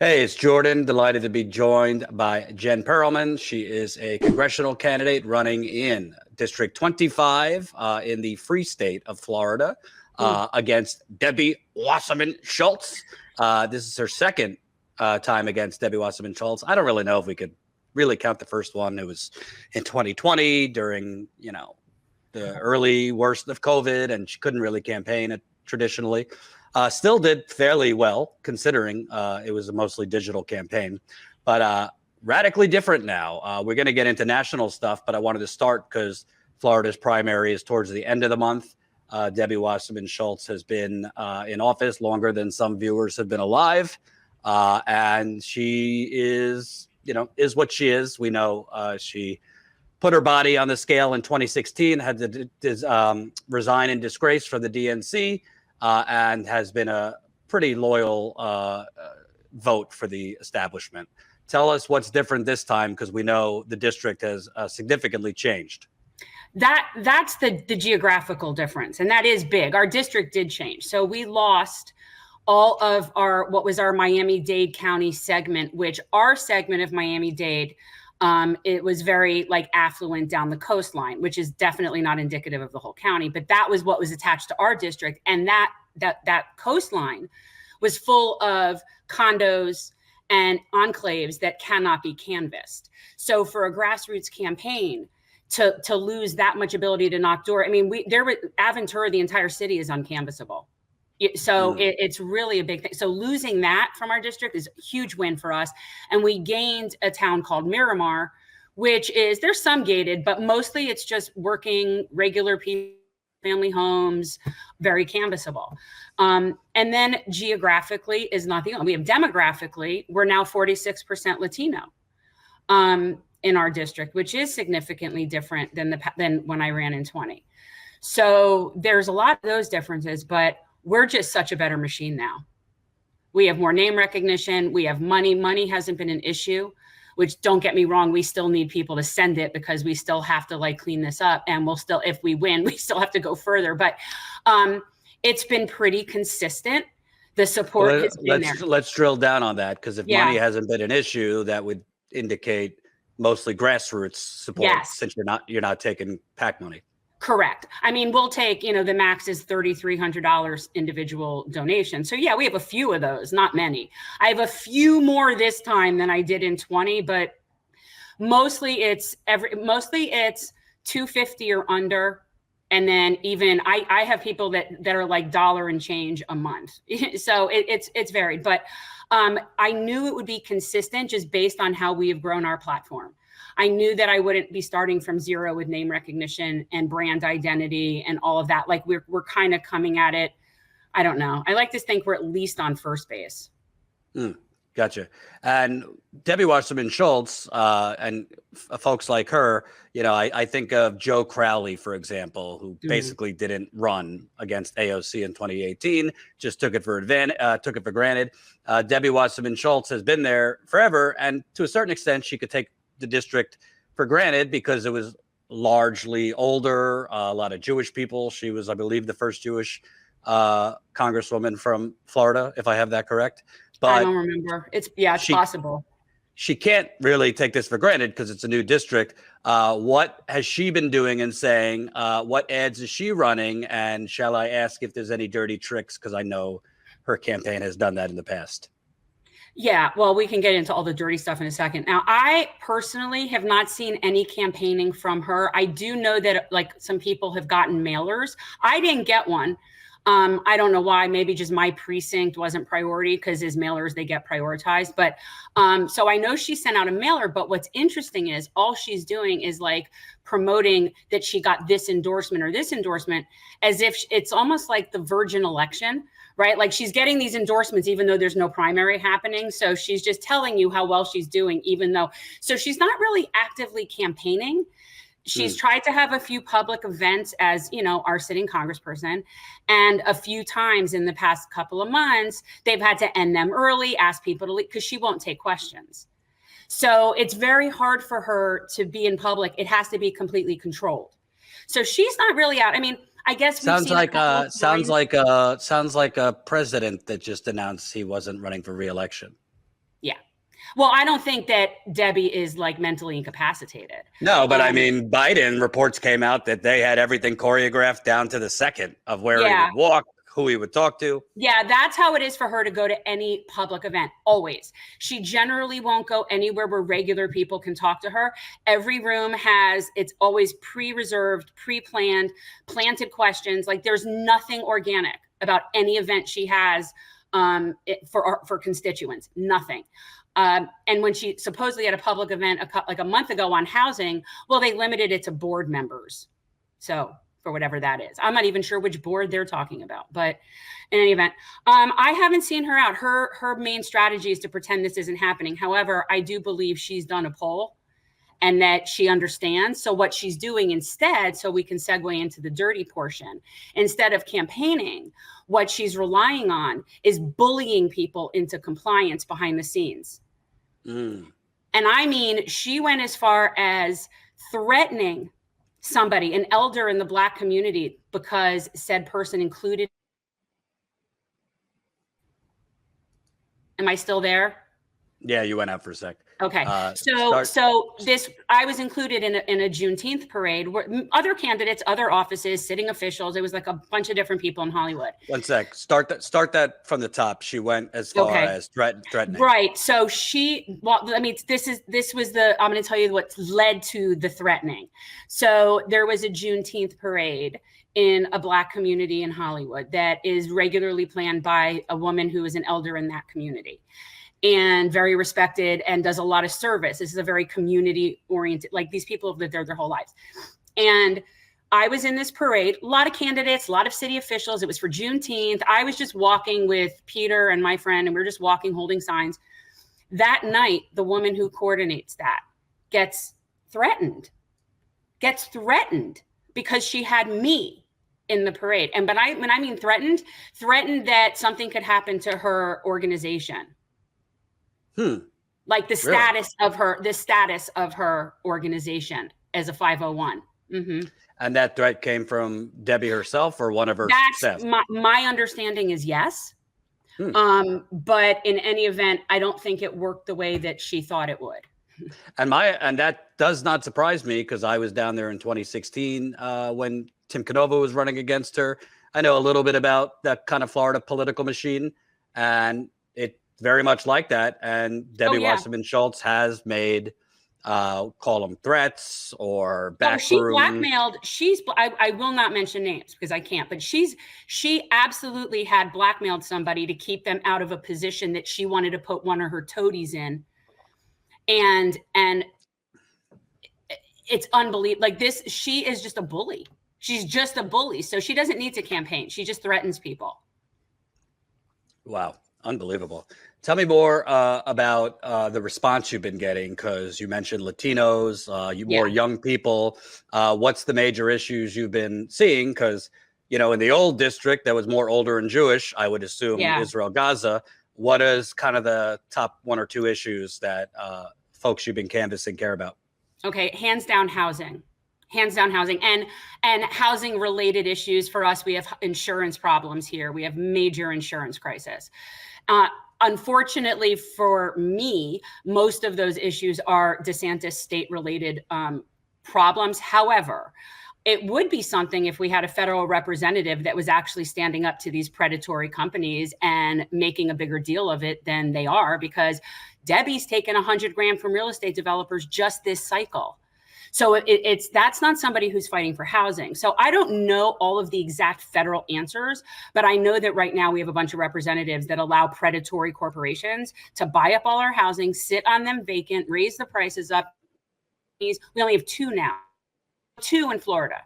Hey, it's Jordan. Delighted to be joined by Jen Perelman. She is a congressional candidate running in District 25 in the free state of Florida against Debbie Wasserman Schultz. This is her second time against Debbie Wasserman Schultz. I don't really know if we could really count the first one. It was in 2020 during, the early worst of COVID, and she couldn't really campaign traditionally. Still did fairly well considering it was a mostly digital campaign, but radically different now. We're going to get into national stuff, but I wanted to start because Florida's primary is towards the end of the month. Debbie Wasserman Schultz has been in office longer than some viewers have been alive, and she is what she is. We know she put her body on the scale in 2016, had to resign in disgrace from the DNC. And has been a pretty loyal vote for the establishment. Tell us what's different this time, because we know the district has significantly changed. That's the geographical difference, and that is big. Our district did change. So we lost all of what was our Miami-Dade County segment, which our segment of Miami-Dade, it was very affluent down the coastline, which is definitely not indicative of the whole county, but that was what was attached to our district. And that coastline was full of condos and enclaves that cannot be canvassed. So for a grassroots campaign to lose that much ability to knock door, Aventura, the entire city is uncanvassable. So it's really a big thing. So losing that from our district is a huge win for us. And we gained a town called Miramar, which is, there's some gated, but mostly it's just working regular people, family homes, very canvassable. And then geographically is not the only. We have demographically, we're now 46% Latino in our district, which is significantly different than when I ran in 20. So there's a lot of those differences, but we're just such a better machine now. We have more name recognition. We have money. Money hasn't been an issue, which, don't get me wrong, we still need people to send it because we still have to clean this up. And we'll still, if we win, we still have to go further. But it's been pretty consistent. The support has been there. Let's drill down on that, because if money hasn't been an issue, that would indicate mostly grassroots support, since you're not taking PAC money. Correct. We'll take, the max is $3,300 individual donation. So we have a few of those, not many. I have a few more this time than I did in 20, but mostly it's $250 or under. And then even I have people that are dollar and change a month. So it's varied, but I knew it would be consistent just based on how we have grown our platform. I knew that I wouldn't be starting from zero with name recognition and brand identity and all of that. We're kind of coming at it. I don't know. I like to think we're at least on first base. Gotcha. And Debbie Wasserman Schultz and folks like her, I think of Joe Crowley, for example, who basically didn't run against AOC in 2018, just took it for granted. Debbie Wasserman Schultz has been there forever. And to a certain extent, she could take the district for granted because it was largely older, a lot of Jewish people. She was, I believe, the first Jewish congresswoman from Florida, if I have that correct. But I don't remember. It's possible. She can't really take this for granted because it's a new district. What has she been doing and saying? What ads is she running? And shall I ask if there's any dirty tricks? Because I know her campaign has done that in the past. Yeah, well, we can get into all the dirty stuff in a second. Now, I personally have not seen any campaigning from her. I do know that some people have gotten mailers. I didn't get one. I don't know why. Maybe just my precinct wasn't priority, because as mailers, they get prioritized. But so I know she sent out a mailer. But what's interesting is all she's doing is promoting that she got this endorsement or this endorsement, as if it's almost like the virgin election. Right? She's getting these endorsements, even though there's no primary happening. So she's just telling you how well she's doing, so she's not really actively campaigning. She's tried to have a few public events as, our sitting congressperson. And a few times in the past couple of months, they've had to end them early, ask people to leave, because she won't take questions. So it's very hard for her to be in public. It has to be completely controlled. So she's not really out. I guess sounds like a president that just announced he wasn't running for re-election. Yeah. Well, I don't think that Debbie is like mentally incapacitated. No, but I mean, Biden reports came out that they had everything choreographed down to the second of where he would walk, who he would talk to. Yeah, that's how it is for her to go to any public event, always. She generally won't go anywhere where regular people can talk to her. Every room it's always pre-reserved, pre-planned, planted questions. Like there's nothing organic about any event she has for constituents, nothing. And when she supposedly had a public event like a month ago on housing, well, they limited it to board members. So for whatever that is, I'm not even sure which board they're talking about, but in any event, I haven't seen her out. Her main strategy is to pretend this isn't happening. However, I do believe she's done a poll and that she understands. So what she's doing instead, so we can segue into the dirty portion, instead of campaigning, what she's relying on is bullying people into compliance behind the scenes. And I mean, she went as far as threatening somebody, an elder in the Black community, because said person included. Am I still there? Yeah, you went out for a sec. Okay. So I was included in a Juneteenth parade where other candidates, other offices, sitting officials, it was like a bunch of different people in Hollywood. One sec. Start that from the top. She went as far as threatening. Right. So I mean, I'm going to tell you what led to the threatening. So there was a Juneteenth parade in a Black community in Hollywood that is regularly planned by a woman who is an elder in that community and very respected and does a lot of service. This is a very community oriented, like these people have lived there their whole lives. And I was in this parade, a lot of candidates, a lot of city officials. It was for Juneteenth. I was just walking with Peter and my friend, and we were just walking, holding signs. That night, the woman who coordinates that gets threatened because she had me in the parade. And when I mean threatened that something could happen to her organization. Like the status of her organization as a 501. And that threat came from Debbie herself or one of her staff? My understanding is yes. But in any event, I don't think it worked the way that she thought it would. And that does not surprise me because I was down there in 2016 when Tim Canova was running against her. I know a little bit about that kind of Florida political machine, and it very much like that. And Debbie Wasserman Schultz has made call them threats or backroom. She blackmailed. I will not mention names because I can't, but she absolutely had blackmailed somebody to keep them out of a position that she wanted to put one of her toadies in. And it's unbelievable. Like this, she is just a bully. She's just a bully. So she doesn't need to campaign. She just threatens people. Wow. Unbelievable. Tell me more about the response you've been getting, because you mentioned Latinos, more young people. What's the major issues you've been seeing? Because, in the old district that was more older and Jewish, I would assume Israel, Gaza. What is kind of the top one or two issues that folks you've been canvassing care about? Okay, hands down housing and housing related issues. For us, we have insurance problems here. We have major insurance crisis. Unfortunately for me, most of those issues are DeSantis state related problems. However, it would be something if we had a federal representative that was actually standing up to these predatory companies and making a bigger deal of it than they are, because Debbie's taken $100,000 from real estate developers just this cycle. So that's not somebody who's fighting for housing. So I don't know all of the exact federal answers, but I know that right now we have a bunch of representatives that allow predatory corporations to buy up all our housing, sit on them vacant, raise the prices up. We only have 2 now, 2 in Florida.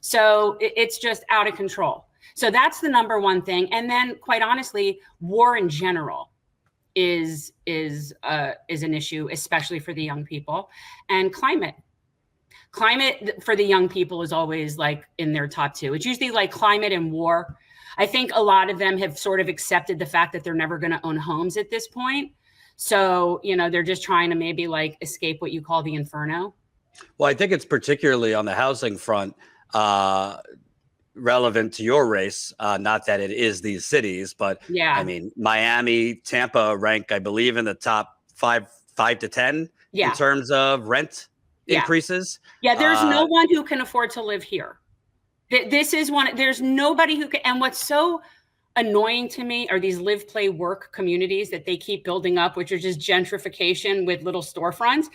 So it's just out of control. So that's the number one thing. And then quite honestly, war in general is an issue, especially for the young people, and climate for the young people is always like in their top 2. It's usually like climate and war. I think a lot of them have sort of accepted the fact that they're never going to own homes at this point. So, they're just trying to maybe like escape what you call the inferno. Well, I think it's particularly on the housing front. relevant to your race. Not that it is these cities, but Yeah. I mean, Miami, Tampa rank, I believe, in the top five to 10 in terms of rent increases. Yeah, there's no one who can afford to live here. This is one, there's nobody who can, and what's so annoying to me are these live, play, work communities that they keep building up, which are just gentrification with little storefronts,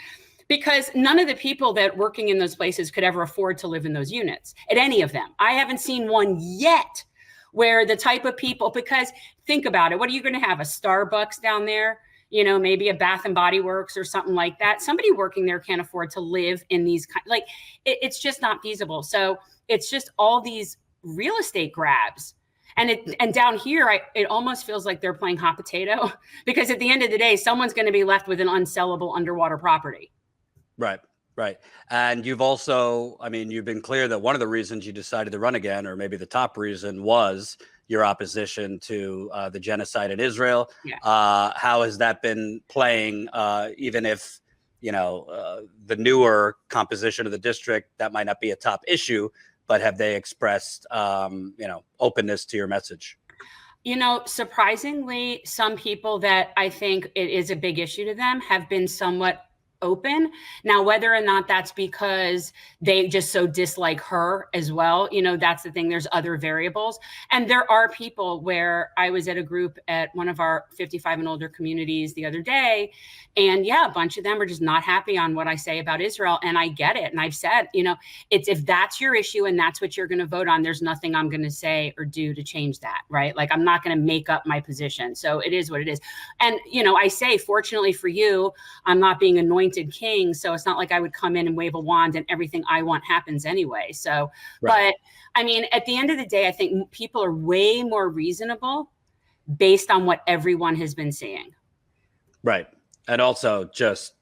because none of the people that working in those places could ever afford to live in those units at any of them. I haven't seen one yet where the type of people, because think about it, what are you going to have, a Starbucks down there? You know, maybe a Bath and Body Works or something like that. Somebody working there can't afford to live in these, like, it's just not feasible. So it's just all these real estate grabs. And down here, it almost feels like they're playing hot potato, because at the end of the day, someone's going to be left with an unsellable underwater property. Right, right. And you've also, I mean, you've been clear that one of the reasons you decided to run again, or maybe the top reason, was your opposition to the genocide in Israel. Yeah. How has that been playing, even if, you know, the newer composition of the district, that might not be a top issue, but have they expressed, you know, openness to your message? You know, surprisingly, some people that I think it is a big issue to them have been somewhat open. Now, whether or not that's because they just so dislike her as well, you know, that's the thing. There's other variables. And there are people where I was at a group at one of our 55 and older communities the other day. And yeah, a bunch of them are just not happy on what I say about Israel. And I get it. And I've said, you know, it's, if that's your issue and that's what you're going to vote on, there's nothing I'm going to say or do to change that. Right. Like, I'm not going to make up my position. So it is what it is. And, you know, I say, fortunately for you, I'm not being anointed king, so it's not like I would come in and wave a wand and everything I want happens anyway. So, right. But I mean, at the end of the day, I think people are way more reasonable based on what everyone has been seeing. Right. And also, just,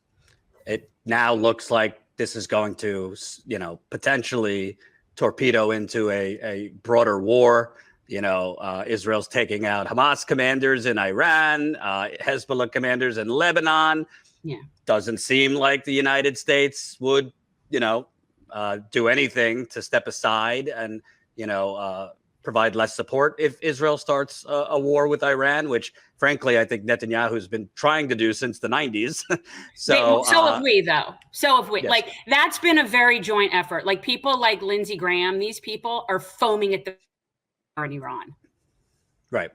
it now looks like this is going to, you know, potentially torpedo into a broader war. You know, Israel's taking out Hamas commanders in Iran, Hezbollah commanders in Lebanon. Yeah. Doesn't seem like the United States would, you know, do anything to step aside and, you know, provide less support if Israel starts a war with Iran, which, frankly, I think Netanyahu's been trying to do since the 90s. So have we, though. So have we. Yes. Like, that's been a very joint effort. Like, people like Lindsey Graham, these people are foaming at the in Iran. Right.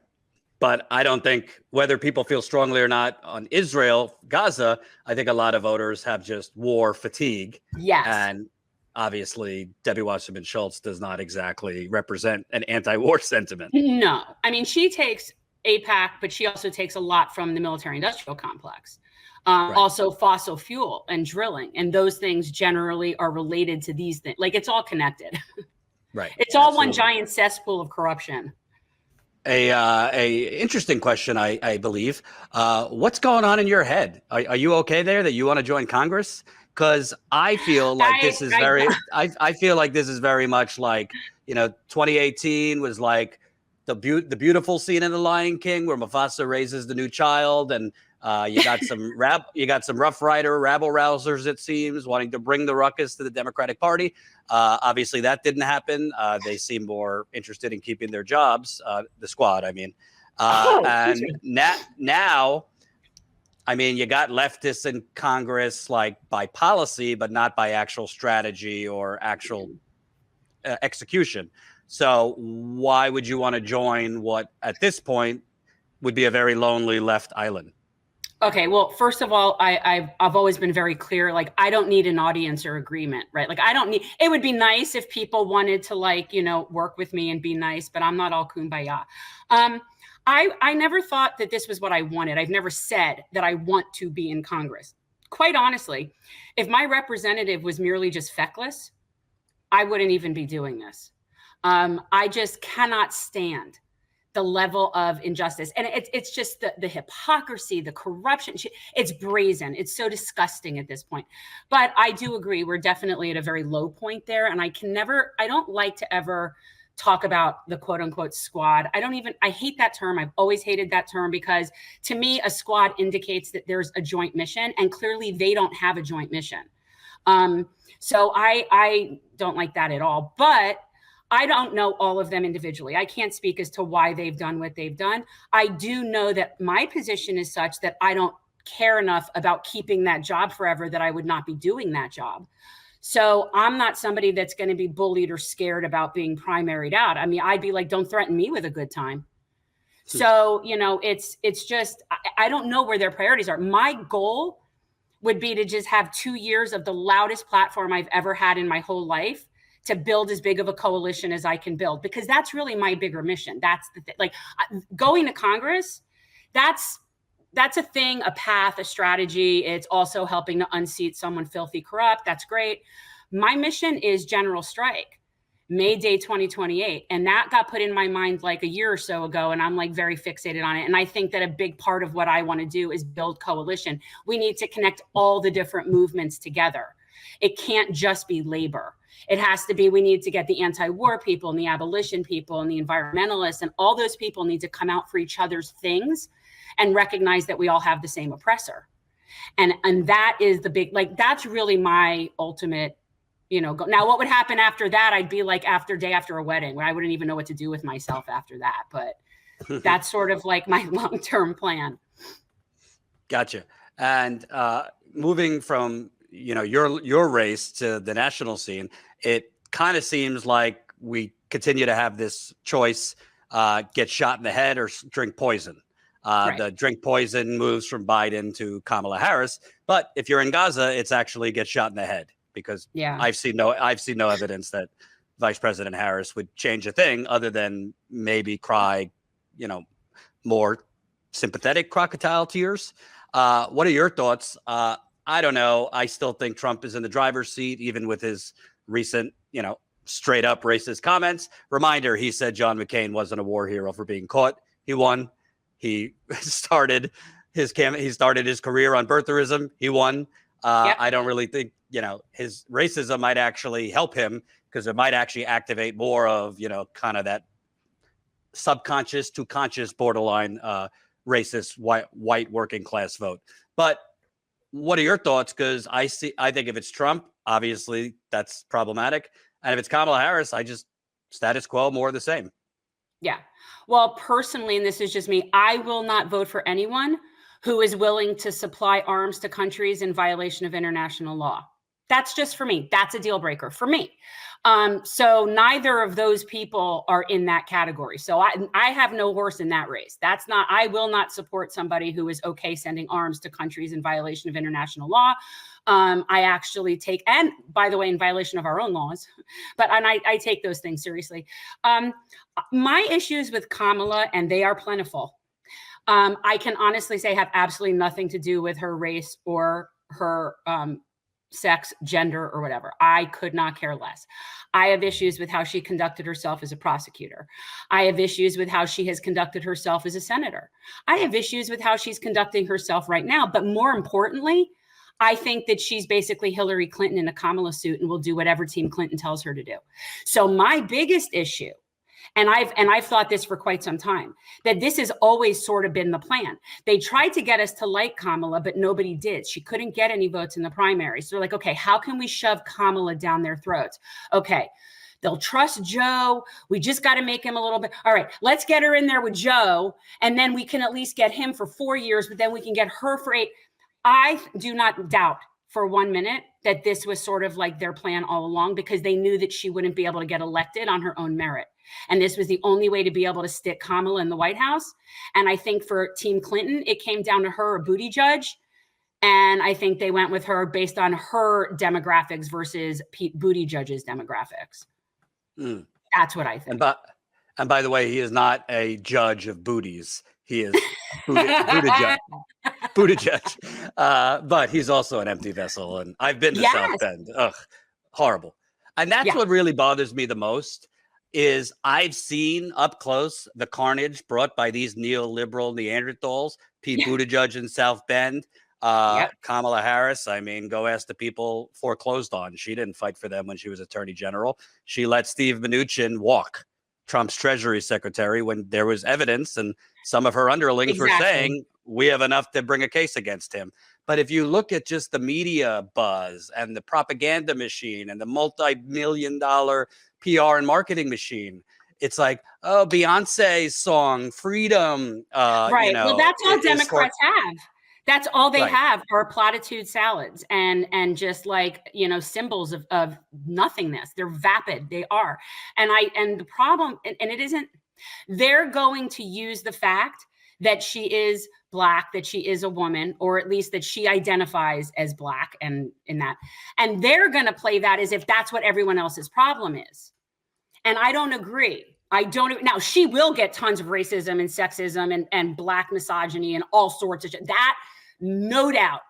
But I don't think, whether people feel strongly or not on Israel, Gaza, I think a lot of voters have just war fatigue. Yes. And obviously, Debbie Wasserman Schultz does not exactly represent an anti-war sentiment. No. I mean, she takes AIPAC, but she also takes a lot from the military-industrial complex. Right. Also fossil fuel and drilling. And those things generally are related to these things. Like, it's all connected. Right. It's all one giant cesspool of corruption. A interesting question, I believe. What's going on in your head? Are you okay there that you want to join Congress? Because I feel like this is very, I feel like this is very much like, you know, 2018 was like the beautiful scene in The Lion King where Mufasa raises the new child, and you got some Rough Rider rabble rousers, it seems, wanting to bring the ruckus to the Democratic Party. Obviously, that didn't happen. They seem more interested in keeping their jobs, the squad, I mean. And now, I mean, you got leftists in Congress, like, by policy, but not by actual strategy or actual execution. So why would you want to join what, at this point, would be a very lonely left island? Okay, well, first of all, I've always been very clear. Like, I don't need an audience or agreement, right? Like, I don't need. It would be nice if people wanted to, like, you know, work with me and be nice, but I'm not all kumbaya. I never thought that this was what I wanted. I've never said that I want to be in Congress. Quite honestly, if my representative was merely just feckless, I wouldn't even be doing this. I just cannot stand the level of injustice. And it's just the hypocrisy, the corruption. It's brazen. It's so disgusting at this point. But I do agree, we're definitely at a very low point there. And I don't like to ever talk about the quote unquote squad. I hate that term. I've always hated that term, because to me, a squad indicates that there's a joint mission, and clearly they don't have a joint mission. So I don't like that at all. But I don't know all of them individually. I can't speak as to why they've done what they've done. I do know that my position is such that I don't care enough about keeping that job forever that I would not be doing that job. So I'm not somebody that's going to be bullied or scared about being primaried out. I mean, I'd be like, don't threaten me with a good time. So, you know, it's just, I don't know where their priorities are. My goal would be to just have 2 years of the loudest platform I've ever had in my whole life, to build as big of a coalition as I can build, because that's really my bigger mission. That's the thing. Like, going to Congress, that's a thing, a path, a strategy. It's also helping to unseat someone filthy corrupt. That's great. My mission is general strike, May Day 2028. And that got put in my mind like a year or so ago. And I'm like very fixated on it. And I think that a big part of what I want to do is build coalition. We need to connect all the different movements together. It can't just be labor. It has to be, we need to get the anti-war people and the abolition people and the environmentalists, and all those people need to come out for each other's things and recognize that we all have the same oppressor. And that is the big, like, that's really my ultimate, you know, now what would happen after that? I'd be like day after a wedding, where I wouldn't even know what to do with myself after that. But that's sort of like my long-term plan. Gotcha. And moving from, you know, your race to the national scene, it kind of seems like we continue to have this choice, get shot in the head or drink poison. Right. The drink poison moves from Biden to Kamala Harris. But if you're in Gaza, it's actually get shot in the head, because I've seen no evidence that Vice President Harris would change a thing other than maybe cry, you know, more sympathetic crocodile tears. What are your thoughts? I don't know. I still think Trump is in the driver's seat, even with his recent, you know, straight up racist comments. Reminder, he said John McCain wasn't a war hero for being caught. He won. He started his career on birtherism. He won. I don't really think, you know, his racism might actually help him, because it might actually activate more of, you know, kind of that subconscious to conscious borderline racist white working class vote. But what are your thoughts? Because I think if it's Trump, obviously that's problematic. And if it's Kamala Harris, status quo, more of the same. Yeah. Well, personally, and this is just me, I will not vote for anyone who is willing to supply arms to countries in violation of international law. That's just for me. That's a deal breaker for me. So neither of those people are in that category. So I have no horse in that race. I will not support somebody who is okay sending arms to countries in violation of international law. I actually take, and by the way, in violation of our own laws, and I take those things seriously. My issues with Kamala, and they are plentiful, I can honestly say have absolutely nothing to do with her race or her sex, gender, or whatever. I could not care less. I have issues with how she conducted herself as a prosecutor. I have issues with how she has conducted herself as a senator. I have issues with how she's conducting herself right now. But more importantly, I think that she's basically Hillary Clinton in a Kamala suit and will do whatever Team Clinton tells her to do. So my biggest issue, and I've thought this for quite some time, that this has always sort of been the plan. They tried to get us to like Kamala, but nobody did. She couldn't get any votes in the primary. So they're like, okay, how can we shove Kamala down their throats? Okay, they'll trust Joe. We just got to make him a little bit. All right, let's get her in there with Joe, and then we can at least get him for 4 years, but then we can get her for 8. I do not doubt for 1 minute that this was sort of like their plan all along, because they knew that she wouldn't be able to get elected on her own merit. And this was the only way to be able to stick Kamala in the White House. And I think for Team Clinton, it came down to her or Buttigieg. And I think they went with her based on her demographics versus Pete Buttigieg's demographics. That's what I think. And by the way, he is not a judge of booties. He is Buttigieg. But he's also an empty vessel. And I've been to South Bend. Ugh, horrible. And that's what really bothers me the most, is I've seen up close the carnage brought by these neoliberal Neanderthals, Pete Buttigieg in South Bend, Kamala Harris. I mean, go ask the people foreclosed on. She didn't fight for them when she was attorney general. She let Steve Mnuchin walk, Trump's Treasury Secretary, when there was evidence, and some of her underlings were saying, we have enough to bring a case against him. But if you look at just the media buzz and the propaganda machine and the multi-million-dollar PR and marketing machine. It's like, oh, Beyonce's song, Freedom. Right. Well, that's all Democrats have. That's all they Right. have are platitude salads and just like, symbols of nothingness. They're vapid. They are. And the problem, and it isn't, they're going to use the fact that she is Black, that she is a woman, or at least that she identifies as Black and in that. And they're going to play that as if that's what everyone else's problem is. And I don't agree. Now she will get tons of racism and sexism and Black misogyny and all sorts of shit. That, no doubt.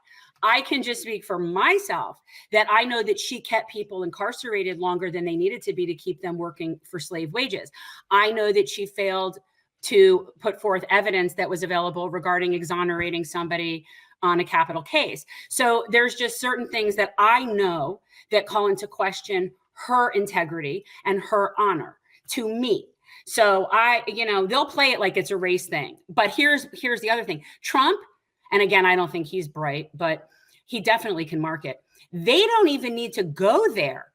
I can just speak for myself that I know that she kept people incarcerated longer than they needed to be to keep them working for slave wages. I know that she failed to put forth evidence that was available regarding exonerating somebody on a capital case. So there's just certain things that I know that call into question her integrity and her honor to me. So they'll play it like it's a race thing. But here's the other thing. Trump, and again, I don't think he's bright, but he definitely can market. They don't even need to go there.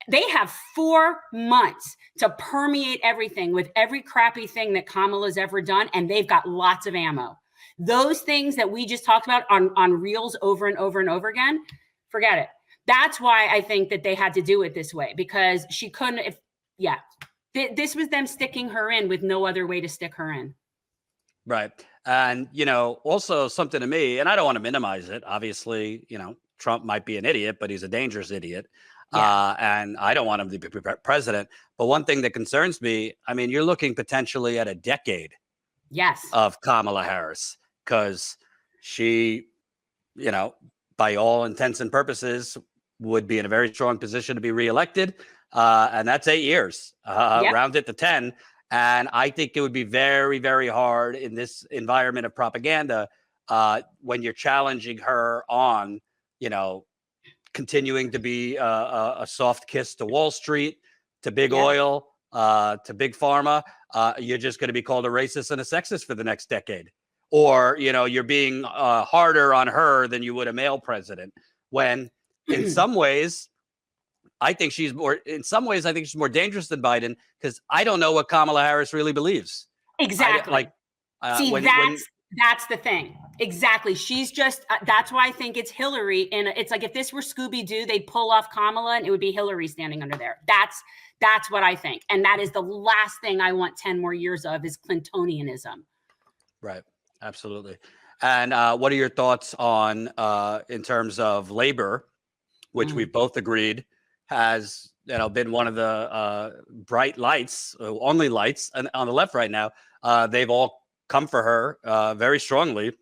They have 4 months to permeate everything with every crappy thing that Kamala's ever done, and they've got lots of ammo. Those things that we just talked about on reels over and over and over again, forget it. That's why I think that they had to do it this way, because she couldn't, this was them sticking her in with no other way to stick her in. Right. And, also something to me, and I don't want to minimize it. Obviously, Trump might be an idiot, but he's a dangerous idiot. Yeah. And I don't want him to be president. But one thing that concerns me, you're looking potentially at a decade of Kamala Harris, because she, by all intents and purposes, would be in a very strong position to be reelected. And that's 8 years, round it to 10. And I think it would be very, very hard in this environment of propaganda when you're challenging her on, continuing to be a soft kiss to Wall Street, to big oil, to big pharma. You're just going to be called a racist and a sexist for the next decade. Or, you're being harder on her than you would a male president, when in some ways, I think she's more dangerous than Biden, because I don't know what Kamala Harris really believes. Exactly. That's the thing. Exactly. She's just, that's why I think it's Hillary. And it's like, if this were Scooby-Doo, they'd pull off Kamala and it would be Hillary standing under there. That's what I think. And that is the last thing I want 10 more years of, is Clintonianism. Right. Absolutely. And what are your thoughts on, in terms of labor, which we've both agreed has been one of the bright lights, only lights on the left right now. They've all come for her very strongly.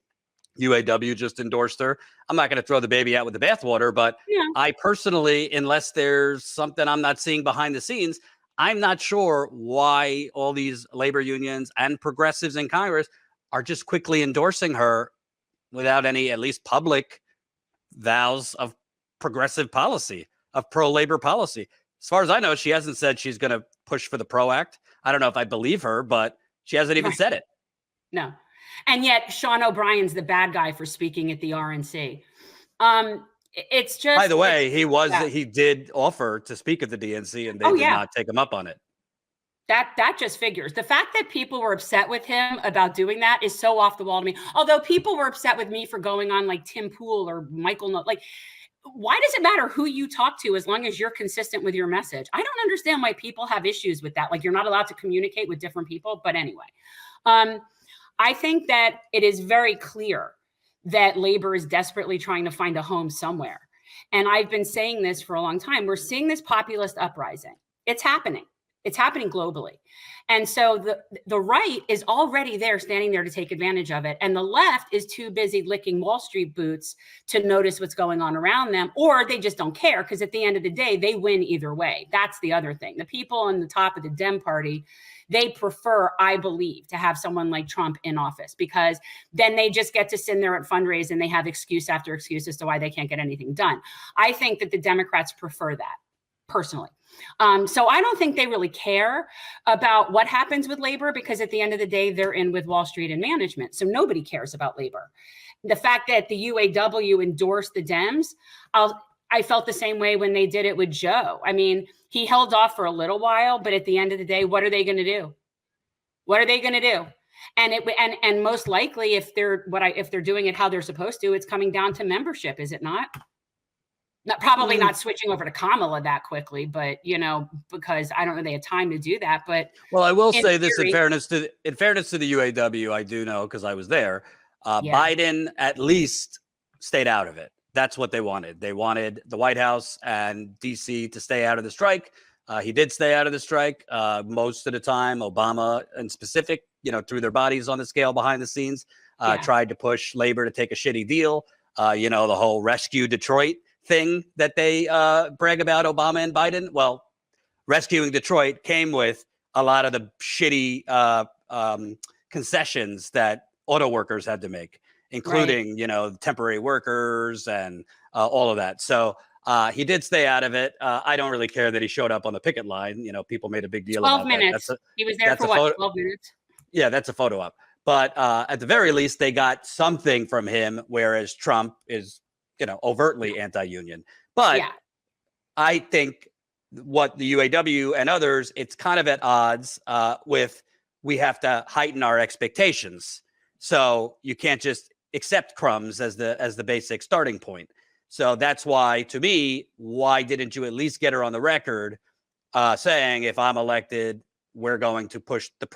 UAW just endorsed her. I'm not going to throw the baby out with the bathwater, but I personally, unless there's something I'm not seeing behind the scenes, I'm not sure why all these labor unions and progressives in Congress are just quickly endorsing her without any, at least public, vows of progressive policy, of pro-labor policy. As far as I know, she hasn't said she's going to push for the PRO Act. I don't know if I believe her, but she hasn't even said it. No. And yet Sean O'Brien's the bad guy for speaking at the RNC. It's just, by the way, he did offer to speak at the DNC, and they did not take him up on it. That just figures. The fact that people were upset with him about doing that is so off the wall to me. Although people were upset with me for going on like Tim Pool or Michael, like, why does it matter who you talk to as long as you're consistent with your message? I don't understand why people have issues with that. Like, you're not allowed to communicate with different people. But anyway, I think that it is very clear that labor is desperately trying to find a home somewhere. And I've been saying this for a long time. We're seeing this populist uprising. It's happening. It's happening globally. And so the right is already there, standing there to take advantage of it. And the left is too busy licking Wall Street boots to notice what's going on around them, or they just don't care, because at the end of the day, they win either way. That's the other thing. The people on the top of the Dem party, they prefer, I believe, to have someone like Trump in office, because then they just get to sit there at fundraise and they have excuse after excuse as to why they can't get anything done. I think that the Democrats prefer that, personally. So I don't think they really care about what happens with labor, because at the end of the day, they're in with Wall Street and management. So nobody cares about labor. The fact that the UAW endorsed the Dems, I felt the same way when they did it with Joe. I mean, he held off for a little while, but at the end of the day, what are they going to do? What are they going to do? And most likely, if they're doing it how they're supposed to, it's coming down to membership, is it not? Probably not switching over to Kamala that quickly, but because I don't know they had time to do that. But well, I will say this in fairness to the UAW, I do know because I was there. Biden at least stayed out of it. That's what they wanted. They wanted the White House and DC to stay out of the strike. He did stay out of the strike most of the time. Obama in specific, threw their bodies on the scale behind the scenes, tried to push labor to take a shitty deal. The whole rescue Detroit thing that they brag about, Obama and Biden. Well, rescuing Detroit came with a lot of the shitty concessions that auto workers had to make, including, temporary workers and all of that. So he did stay out of it. I don't really care that he showed up on the picket line. People made a big deal about 12 minutes. That. He was there for what, 12 minutes? Yeah, that's a photo op. But at the very least, they got something from him, whereas Trump is, overtly anti-union. But I think what the UAW and others, it's kind of at odds with we have to heighten our expectations. So you can't just accept crumbs as the basic starting point. So that's why, to me, why didn't you at least get her on the record saying, if I'm elected, we're going to push the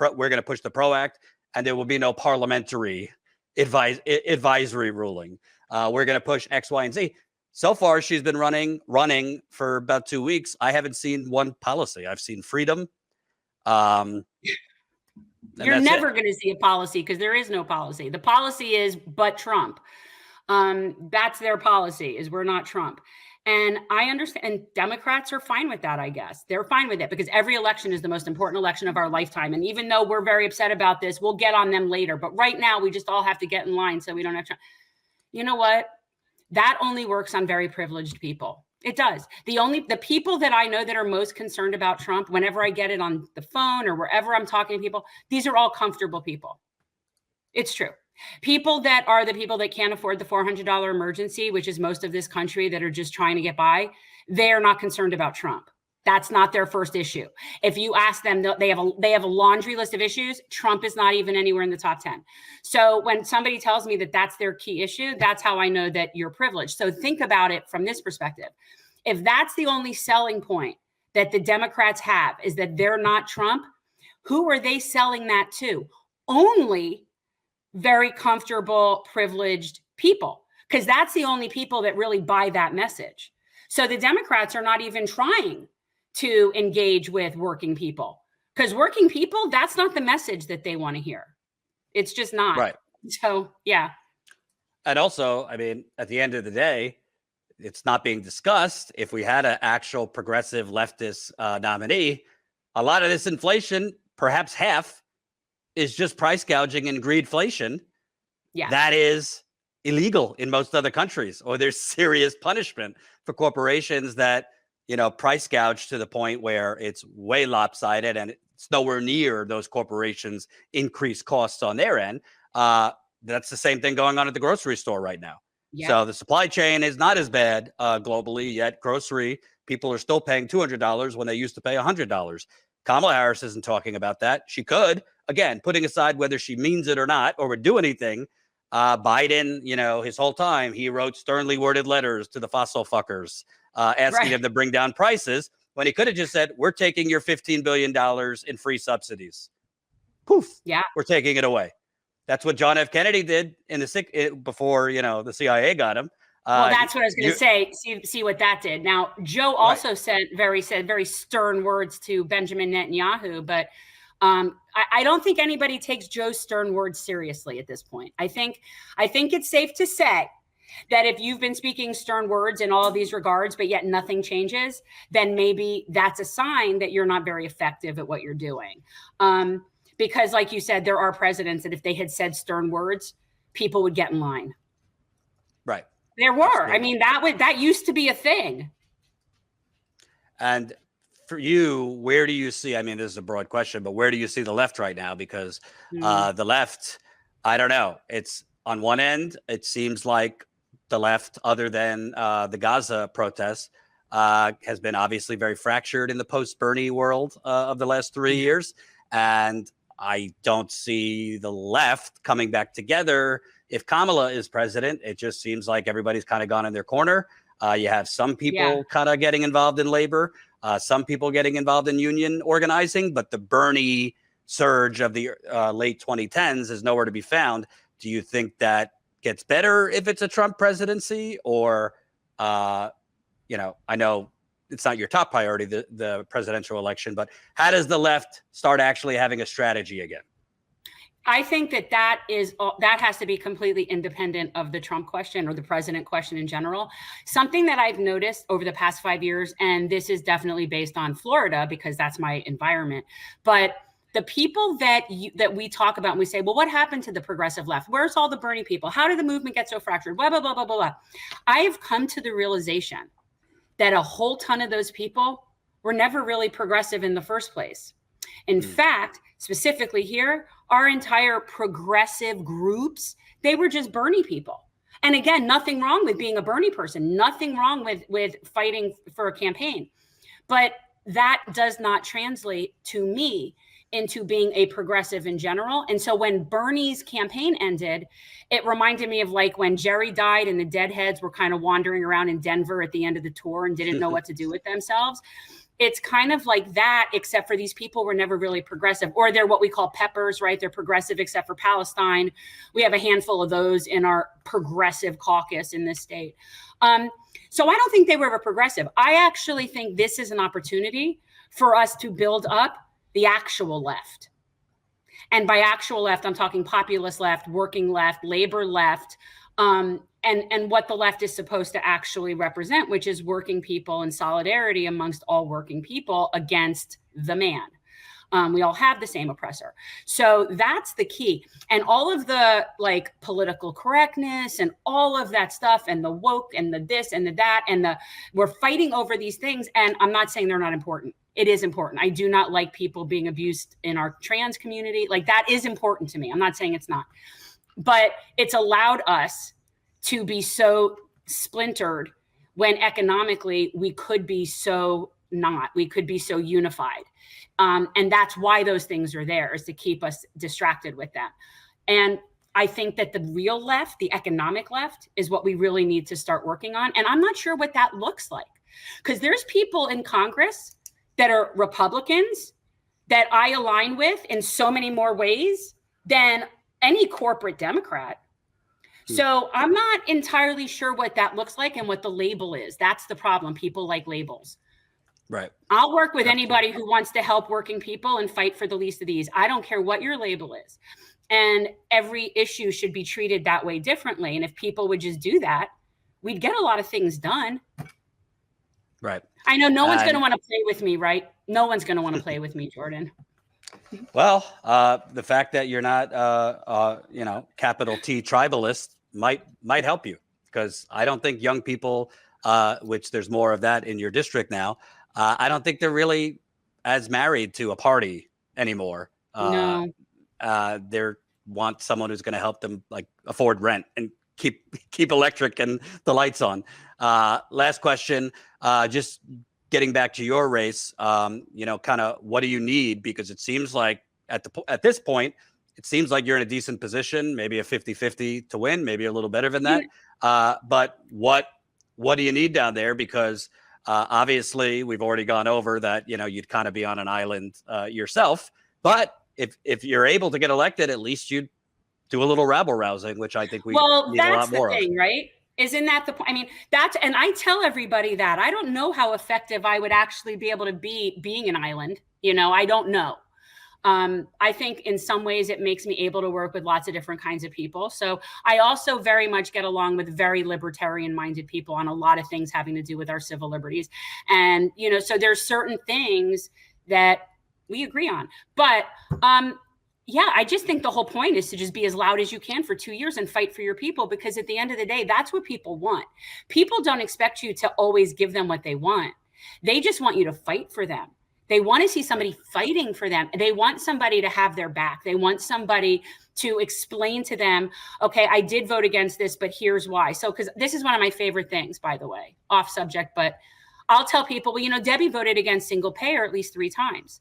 PRO Act, and there will be no parliamentary advisory ruling. We're going to push X, Y, and Z. So far, she's been running for about 2 weeks. I haven't seen one policy. I've seen freedom. You're never going to see a policy because there is no policy. The policy is but Trump. That's their policy, is we're not Trump. And I understand, and Democrats are fine with that, I guess. They're fine with it because every election is the most important election of our lifetime. And even though we're very upset about this, we'll get on them later. But right now, we just all have to get in line so we don't have to. You know what? That only works on very privileged people. It does. The people that I know that are most concerned about Trump, whenever I get it on the phone or wherever I'm talking to people, these are all comfortable people. It's true. People that are the people that can't afford the $400 emergency, which is most of this country that are just trying to get by, they are not concerned about Trump. That's not their first issue. If you ask them, they have a laundry list of issues. Trump is not even anywhere in the top 10. So when somebody tells me that that's their key issue, that's how I know that you're privileged. So think about it from this perspective. If that's the only selling point that the Democrats have is that they're not Trump, who are they selling that to? Only very comfortable, privileged people, because that's the only people that really buy that message. So the Democrats are not even trying to engage with working people, because working people, that's not the message that they want to hear. It's just not. Right. So, yeah. And also, I mean, at the end of the day, it's not being discussed. If we had an actual progressive leftist nominee, a lot of this inflation, perhaps half, is just price gouging and greedflation. Yeah. That is illegal in most other countries, or there's serious punishment for corporations that, price gouge to the point where it's way lopsided and it's nowhere near those corporations' increased costs on their end. That's the same thing going on at the grocery store right now. Yeah. So the supply chain is not as bad globally, yet grocery people are still paying $200 when they used to pay $100. Kamala Harris isn't talking about that. She could, again, putting aside whether she means it or not, or would do anything. Biden, his whole time, he wrote sternly worded letters to the fossil fuckers, asking them to bring down prices, when he could have just said, we're taking your $15 billion in free subsidies. Poof. Yeah. We're taking it away. That's what John F. Kennedy did before, the CIA got him. Well, that's what I was going to say. See what that did. Now, Joe also said very stern words to Benjamin Netanyahu, but I don't think anybody takes Joe's stern words seriously at this point. I think it's safe to say that if you've been speaking stern words in all of these regards, but yet nothing changes, then maybe that's a sign that you're not very effective at what you're doing. Because like you said, there are presidents that if they had said stern words, people would get in line. Right. There were. Absolutely. I mean, that used to be a thing. And for you, where do you see, I mean, this is a broad question, but where do you see the left right now? Because the left, I don't know. It's on one end, it seems like the left, other than the Gaza protests, has been obviously very fractured in the post-Bernie world of the last 3 years. And I don't see the left coming back together. If Kamala is president, it just seems like everybody's kind of gone in their corner. You have some people kind of getting involved in labor, some people getting involved in union organizing, but the Bernie surge of the late 2010s is nowhere to be found. Do you think that gets better if it's a Trump presidency? Or, I know it's not your top priority, the presidential election, but how does the left start actually having a strategy again? I think that has to be completely independent of the Trump question or the president question in general. Something that I've noticed over the past 5 years, and this is definitely based on Florida because that's my environment, but the people that we talk about and we say, well, what happened to the progressive left? Where's all the Bernie people? How did the movement get so fractured? Blah, blah, blah, blah, blah, blah. I have come to the realization that a whole ton of those people were never really progressive in the first place. In fact, specifically here, our entire progressive groups, they were just Bernie people. And again, nothing wrong with being a Bernie person, nothing wrong with fighting for a campaign. But that does not translate to me into being a progressive in general. And so when Bernie's campaign ended, it reminded me of like when Jerry died and the Deadheads were kind of wandering around in Denver at the end of the tour and didn't know what to do with themselves. It's kind of like that, except for these people were never really progressive, or they're what we call peppers, right? They're progressive except for Palestine. We have a handful of those in our progressive caucus in this state. So I don't think they were ever progressive. I actually think this is an opportunity for us to build up the actual left. And by actual left, I'm talking populist left, working left, labor left, and what the left is supposed to actually represent, which is working people in solidarity amongst all working people against the man. We all have the same oppressor. So that's the key. And all of the like political correctness and all of that stuff and the woke and the this and the that and we're fighting over these things. And I'm not saying they're not important. It is important. I do not like people being abused in our trans community. Like that is important to me. I'm not saying it's not, but it's allowed us to be so splintered when economically we could be so not, we could be so unified. And that's why those things are there, is to keep us distracted with them. And I think that the real left, the economic left, is what we really need to start working on. And I'm not sure what that looks like, because there's people in Congress that are Republicans that I align with in so many more ways than any corporate Democrat. So I'm not entirely sure what that looks like and what the label is. That's the problem. People like labels. Right. I'll work with anybody who wants to help working people and fight for the least of these. I don't care what your label is. And every issue should be treated that way differently. And if people would just do that, we'd get a lot of things done. Right. I know no one's going to want to play with me, right? No one's going to want to play with me, Jordan. Well, the fact that you're not, capital T tribalist might help you, because I don't think young people, which there's more of that in your district now, I don't think they're really as married to a party anymore. No. They want someone who's going to help them like afford rent and keep electric and the lights on. Last question, just getting back to your race, kind of what do you need? Because it seems like at this point, it seems like you're in a decent position, maybe a 50-50 to win, maybe a little better than that. But what do you need down there? Because obviously we've already gone over that, you'd kind of be on an island yourself. But if you're able to get elected, at least you'd do a little rabble rousing, which I think we need a lot more of. Well, that's the thing, right? Isn't that the point? I mean, and I tell everybody that I don't know how effective I would actually be able to be being an island. I don't know. I think in some ways it makes me able to work with lots of different kinds of people. So I also very much get along with very libertarian minded people on a lot of things having to do with our civil liberties. And, so there's certain things that we agree on. But yeah, I just think the whole point is to just be as loud as you can for 2 years and fight for your people, because at the end of the day, that's what people want. People don't expect you to always give them what they want. They just want you to fight for them. They want to see somebody fighting for them. They want somebody to have their back. They want somebody to explain to them, okay, I did vote against this, but here's why. So, because this is one of my favorite things, by the way, off subject, but I'll tell people, well, you know, Debbie voted against single payer at least 3 times.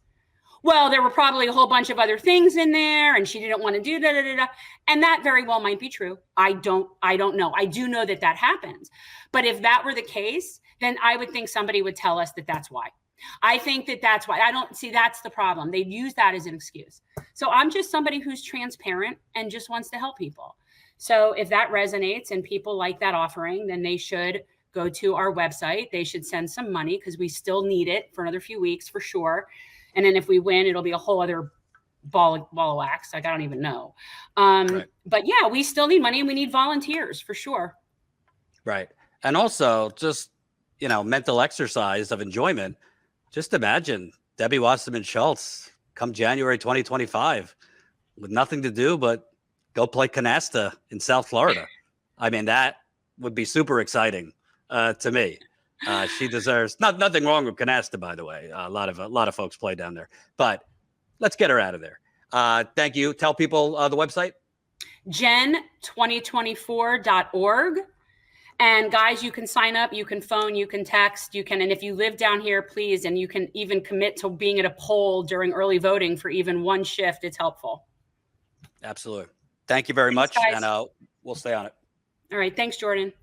Well, there were probably a whole bunch of other things in there and she didn't want to do da, da, da, da. And that very well might be true. I don't know. I do know that that happens. But if that were the case, then I would think somebody would tell us that that's why. I think that that's why. I don't see that's the problem. They'd use that as an excuse. So I'm just somebody who's transparent and just wants to help people. So if that resonates and people like that offering, then they should go to our website. They should send some money because we still need it for another few weeks for sure. And then if we win, it'll be a whole other ball of wax. Like, I don't even know. Right. But yeah, we still need money and we need volunteers for sure. Right. And also just, you know, mental exercise of enjoyment. Just imagine Debbie Wasserman Schultz come January 2025 with nothing to do but go play canasta in South Florida. I mean, that would be super exciting to me. She deserves nothing wrong with canasta, by the way. A lot of folks play down there, but let's get her out of there. Thank you. Tell people the website. Gen2024.org. And guys, you can sign up, you can phone, you can text, you can, and if you live down here, please, and you can even commit to being at a poll during early voting for even one shift. It's helpful. Absolutely. Thank you very much. Guys. And we'll stay on it. All right. Thanks, Jordan.